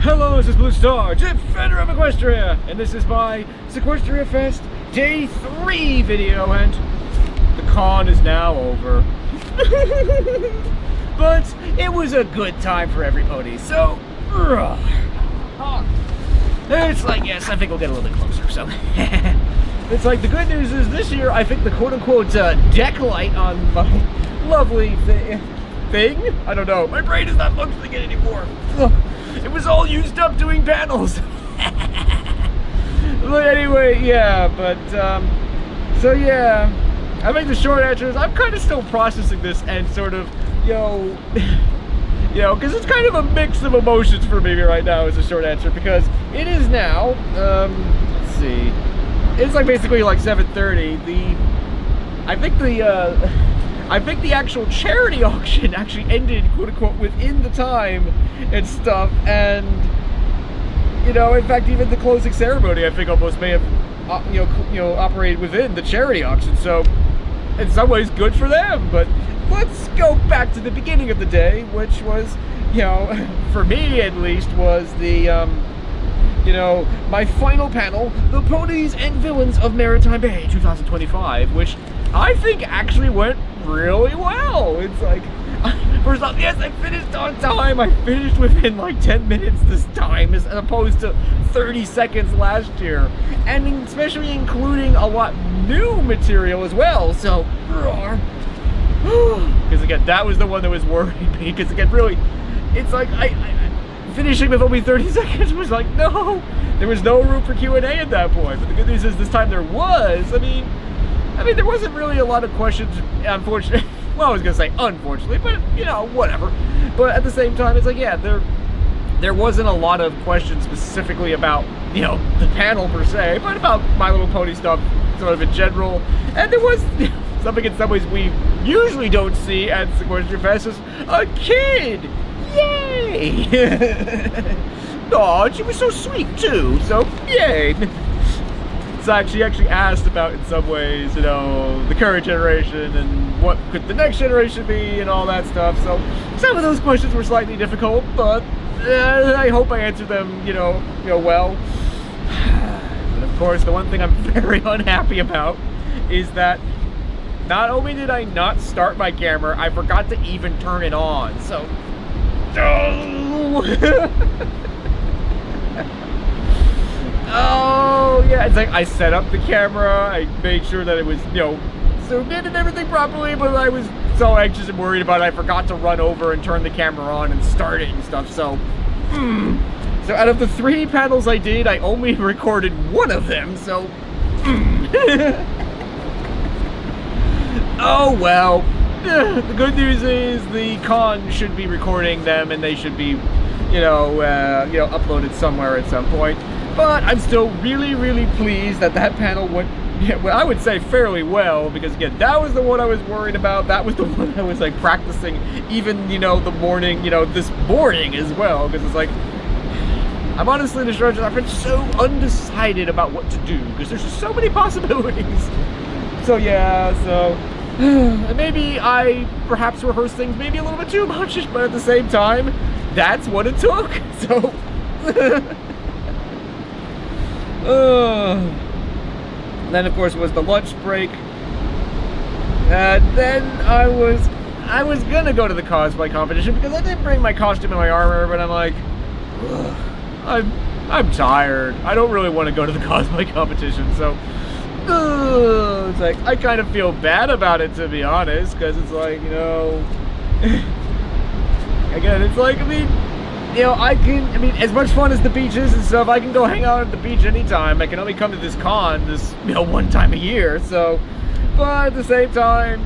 Hello, this is Blue Star, Defender of Equestria, and this is my SeaQuestriaFest Day 3 video, and the con is now over. But it was a good time for everybody, so... It's like, yes, I think we'll get a little bit closer, so... It's like, the good news is this year, I think the quote-unquote deck light on my lovely thing... I don't know, my brain is not functioning anymore. It was all used up doing panels. But anyway, yeah, so yeah, I think the short answer is I'm kind of still processing this and sort of, because it's kind of a mix of emotions for me right now is the short answer, because it is now, let's see, it's like basically like 7:30, I think the actual charity auction actually ended, quote-unquote, within the time and stuff, and, in fact, even the closing ceremony, I think, almost may have, operated within the charity auction, so, in some ways, good for them, but let's go back to the beginning of the day, which was, for me, at least, was the, my final panel, The Ponies and Villains of Maritime Bay 2025, which I think actually went really well. It's like, first off, yes, I finished on time. I finished within like 10 minutes this time, as opposed to 30 seconds last year, and especially including a lot new material as well. So, because again, that was the one that was worrying me. Because again, really, it's like I finishing with only 30 seconds was like, no, there was no room for Q&A at that point. But the good news is this time there was. I mean, there wasn't really a lot of questions, unfortunately. Well, I was going to say unfortunately, but, whatever. But at the same time, it's like, yeah, there wasn't a lot of questions specifically about, the panel per se, but about My Little Pony stuff sort of in general. And there was something in some ways we usually don't see at SeaQuestiaFest is a kid! Yay! Aw, she was so sweet, too, so yay! So she actually asked about, in some ways, the current generation and what could the next generation be and all that stuff. So some of those questions were slightly difficult, but I hope I answered them, well. But of course, the one thing I'm very unhappy about is that not only did I not start my camera, I forgot to even turn it on. So, oh, yeah, it's like I set up the camera, I made sure that it was, zoomed in and everything properly, but I was so anxious and worried about it, I forgot to run over and turn the camera on and start it and stuff, so, so out of the 3 panels I did, I only recorded one of them, so, oh well. The good news is the con should be recording them and they should be, uploaded somewhere at some point. But I'm still really, really pleased that that panel went, well, I would say fairly well, because again, that was the one I was worried about. That was the one I was like practicing even, the morning, this morning as well, because it's like, I'm honestly in the short I've been so undecided about what to do, because there's just so many possibilities. So yeah, so maybe I perhaps rehearsed things maybe a little bit too much, but at the same time, that's what it took, so... Then of course was the lunch break, and then I was gonna go to the cosplay competition because I didn't bring my costume and my armor, but I'm like, I'm tired. I don't really want to go to the cosplay competition, so it's like I kind of feel bad about it, to be honest, because it's like, again, it's like, as much fun as the beach is and stuff, I can go hang out at the beach anytime. I can only come to this con one time a year, so, but at the same time,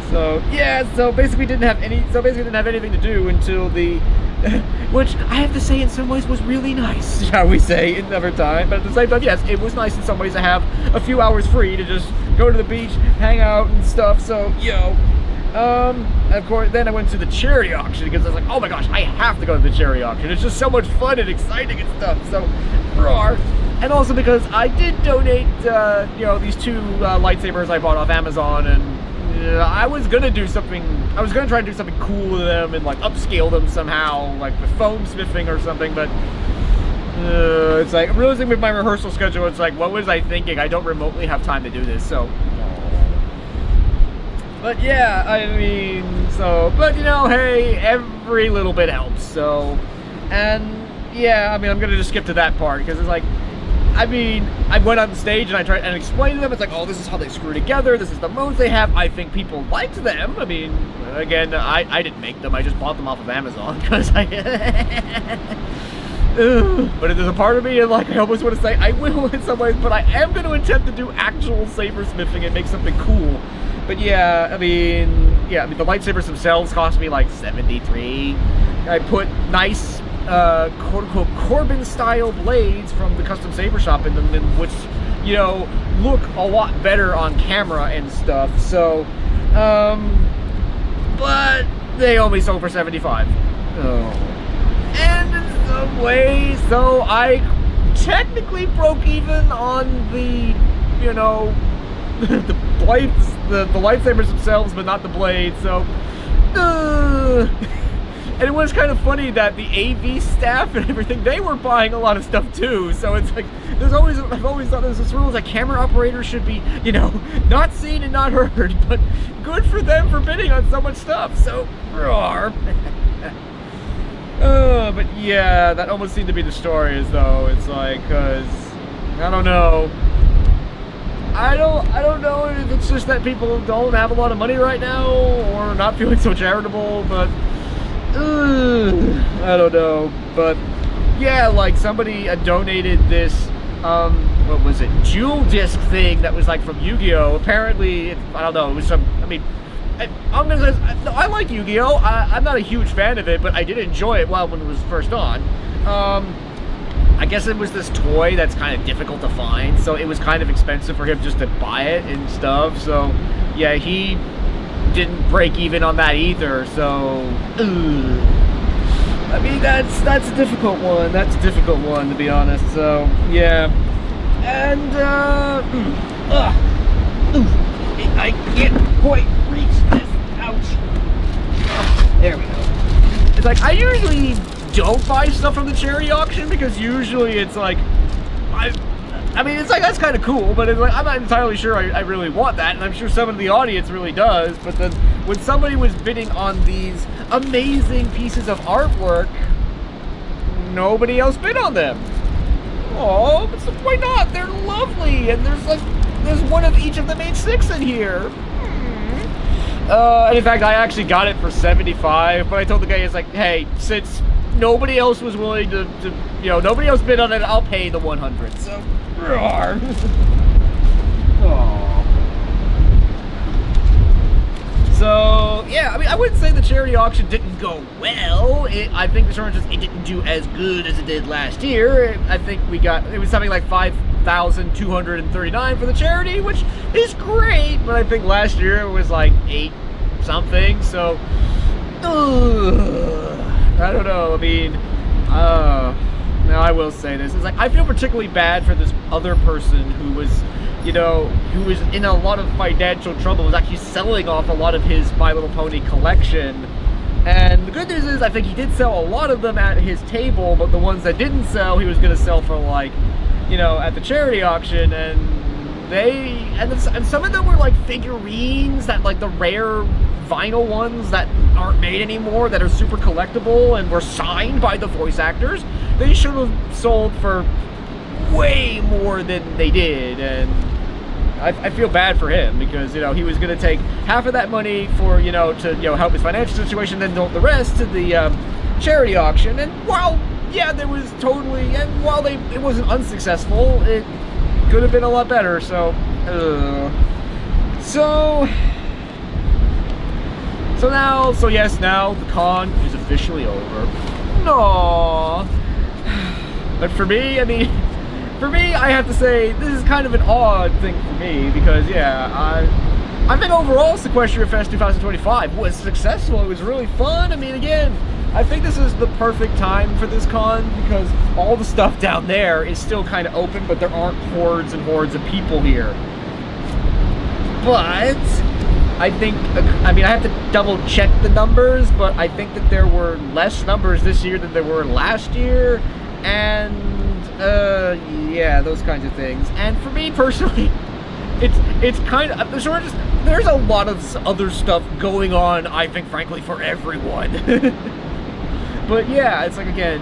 so, yeah, so basically didn't have anything to do until the, which I have to say in some ways was really nice, shall we say, another time, but at the same time, yes, it was nice in some ways to have a few hours free to just go to the beach, hang out and stuff, so, of course, then I went to the charity auction because I was like, oh my gosh, I have to go to the charity auction. It's just so much fun and exciting and stuff. So, roar. And also because I did donate, these 2 lightsabers I bought off Amazon, and I was gonna do something. I was gonna try to do something cool with them and like upscale them somehow, like with foam smithing or something. But it's like I'm realizing with my rehearsal schedule, it's like, what was I thinking? I don't remotely have time to do this. So, but yeah, I mean, so, but you know, hey, every little bit helps. So, and yeah, I mean, I'm gonna just skip to that part because it's like, I mean, I went on stage and I tried and explained to them. It's like, oh, this is how they screw together. This is the modes they have. I think people liked them. I mean, again, I didn't make them. I just bought them off of Amazon because I. But there's a part of me, and like, I almost want to say I will in some ways, but I am going to attempt to do actual saber smithing and make something cool. But yeah, I mean, the lightsabers themselves cost me like $73. I put nice, quote-unquote, Corbin-style blades from the custom saber shop in them, which, you know, look a lot better on camera and stuff. So, but they only sold for $75. Oh. And in some ways, so I technically broke even on the, you know, the blades, the lightsabers themselves, but not the blades. So, and it was kind of funny that the AV staff and everything, they were buying a lot of stuff too. So it's like, I've always thought there's this rule, like camera operators should be, you know, not seen and not heard, but good for them for bidding on so much stuff. So, roar. But yeah, that almost seemed to be the story, as though it's like, cause I don't know. I don't know if it's just that people don't have a lot of money right now or not feeling so charitable, but I don't know. But yeah, like somebody donated this what was it, jewel disc thing that was like from Yu-Gi-Oh! Apparently, I don't know, it was some, I mean, I'm gonna say, I like Yu-Gi-Oh! I'm not a huge fan of it, but I did enjoy it when it was first on. I guess it was this toy that's kind of difficult to find, so it was kind of expensive for him just to buy it and stuff. So yeah, he didn't break even on that either. So I mean, that's a difficult one. That's a difficult one, to be honest. So yeah, and I can't quite reach this. Ouch. Oh, there we go. It's like I usually don't buy stuff from the charity auction because usually it's like I mean, it's like that's kind of cool, but it's like I'm not entirely sure I really want that, and I'm sure some of the audience really does. But then when somebody was bidding on these amazing pieces of artwork, nobody else bid on them. Oh, but so why not? They're lovely, and there's one of each of the main 6 in here. And in fact, I actually got it for $75, but I told the guy, it's like, hey, since nobody else was willing to, you know, nobody else bid on it, I'll pay the $100. So, roar. So, yeah, I mean, I wouldn't say the charity auction didn't go well. I think the short answer is it didn't do as good as it did last year. I think it was something like $5,239 for the charity, which is great, but I think last year it was like 8 something, so I don't know. I mean, now I will say this, it's like I feel particularly bad for this other person who was, you know, who was in a lot of financial trouble, was actually selling off a lot of his My Little Pony collection. And the good news is I think he did sell a lot of them at his table, but the ones that didn't sell, he was going to sell for, like, you know, at the charity auction. And some of them were like figurines, that like the rare vinyl ones that aren't made anymore, that are super collectible and were signed by the voice actors. They should have sold for way more than they did, and I feel bad for him because, you know, he was going to take half of that money for, you know, to, you know, help his financial situation, then the rest to the charity auction. And while, yeah, there was totally, and while it wasn't unsuccessful, it could have been a lot better. So yes, now the con is officially over. No, but for me, I mean, I have to say, this is kind of an odd thing for me because, yeah, I think overall SeaQuestriaFest 2025 was successful. It was really fun. I mean, again, I think this is the perfect time for this con because all the stuff down there is still kind of open, but there aren't hordes and hordes of people here. But I think, I mean, I have to double check the numbers, but I think that there were less numbers this year than there were last year, and yeah, those kinds of things. And for me personally, it's kind of, there's a lot of other stuff going on, I think, frankly, for everyone. But yeah, it's like, again,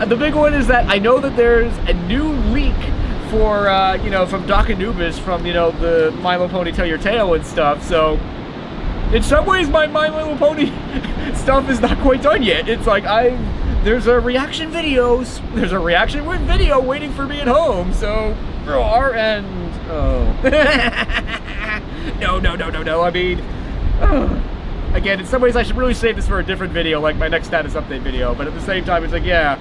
the big one is that I know that there's a new leak for, you know, from Doc Anubis, from, you know, the My Little Pony Tell Your Tale and stuff, so in some ways my Little Pony stuff is not quite done yet. It's like, there's a reaction video waiting for me at home, so, and, oh. No, I mean, again, in some ways I should really save this for a different video, like my next status update video, but at the same time, it's like, yeah,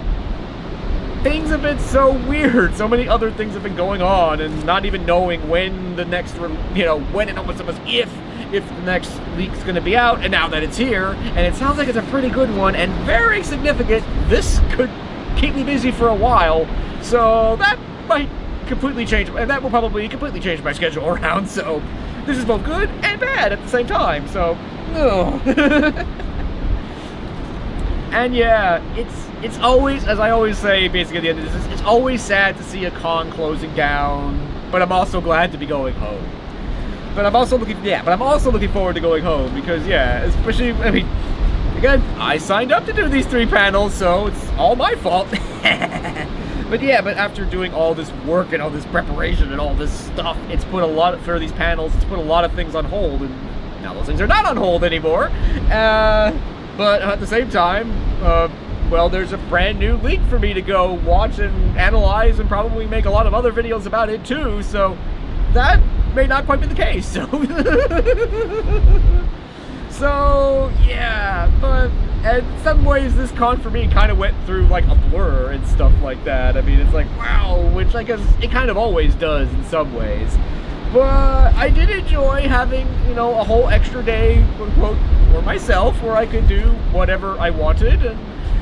things have been so weird. So many other things have been going on, and not even knowing when the next, you know, when and almost if the next leak's going to be out. And now that it's here, and it sounds like it's a pretty good one and very significant, this could keep me busy for a while. So that might completely change, and that will probably completely change my schedule around. So this is both good and bad at the same time. So, no. And yeah, it's always, as I always say, basically at the end of this, it's always sad to see a con closing down, but I'm also glad to be going home. But I'm also looking forward to going home, because yeah, especially, I mean, again, I signed up to do these 3 panels, so it's all my fault. But yeah, but after doing all this work and all this preparation and all this stuff, it's put a lot, for these panels, it's put a lot of things on hold, and now those things are not on hold anymore. But at the same time, well, there's a brand new leak for me to go watch and analyze, and probably make a lot of other videos about it too, so that may not quite be the case, so so yeah. But in some ways this con for me kind of went through like a blur and stuff like that. I mean, it's like, wow, which I guess it kind of always does in some ways. But I did enjoy having, you know, a whole extra day, quote unquote, for myself, where I could do whatever I wanted. And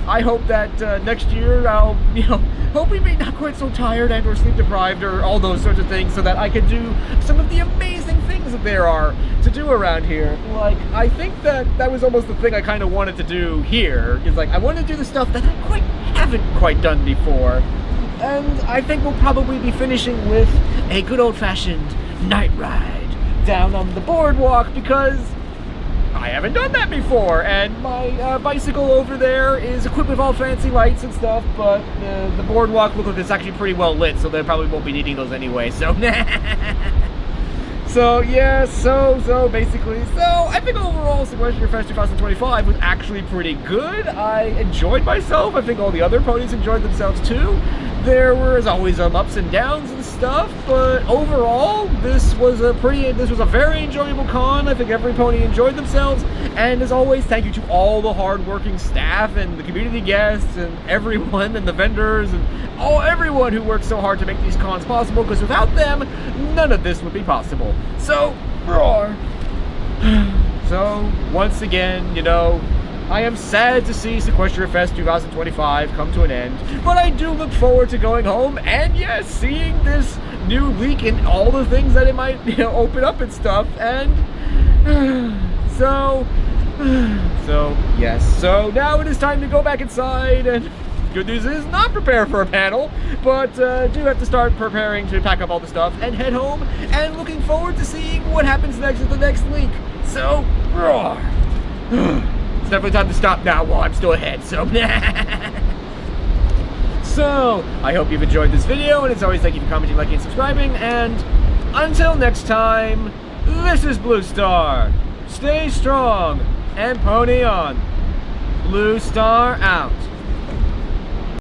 I hope that next year I'll, you know, hopefully be not quite so tired and or sleep deprived or all those sorts of things, so that I can do some of the amazing things that there are to do around here. Like, I think that was almost the thing I kind of wanted to do here, is like, I wanted to do the stuff that I haven't quite done before. And I think we'll probably be finishing with a good old-fashioned night ride down on the boardwalk, because I haven't done that before, and my bicycle over there is equipped with all fancy lights and stuff, but the boardwalk looks like it's actually pretty well lit, so they probably won't be needing those anyway, so so yeah, so basically, I think overall SeaQuestriaFest 2025 was actually pretty good. I enjoyed myself. I think all the other ponies enjoyed themselves too. There was always ups and downs and stuff, but overall, this was a very enjoyable con. I think every pony enjoyed themselves, and as always, thank you to all the hard-working staff and the community guests and everyone and the vendors and everyone who worked so hard to make these cons possible, because without them, none of this would be possible. So, roar! So, once again, you know, I am sad to see SeaQuestriaFest 2025 come to an end, but I do look forward to going home and, yes, seeing this new leak and all the things that it might, you know, open up and stuff, and so yes. So now it is time to go back inside, and good news is not prepare for a panel, but do have to start preparing to pack up all the stuff and head home, and looking forward to seeing what happens next at the next leak. So, roar! It's definitely time to stop now while I'm still ahead, so so, I hope you've enjoyed this video, and as always, thank you for commenting, liking, and subscribing, and until next time, this is Blue Star. Stay strong, and pony on. Blue Star out.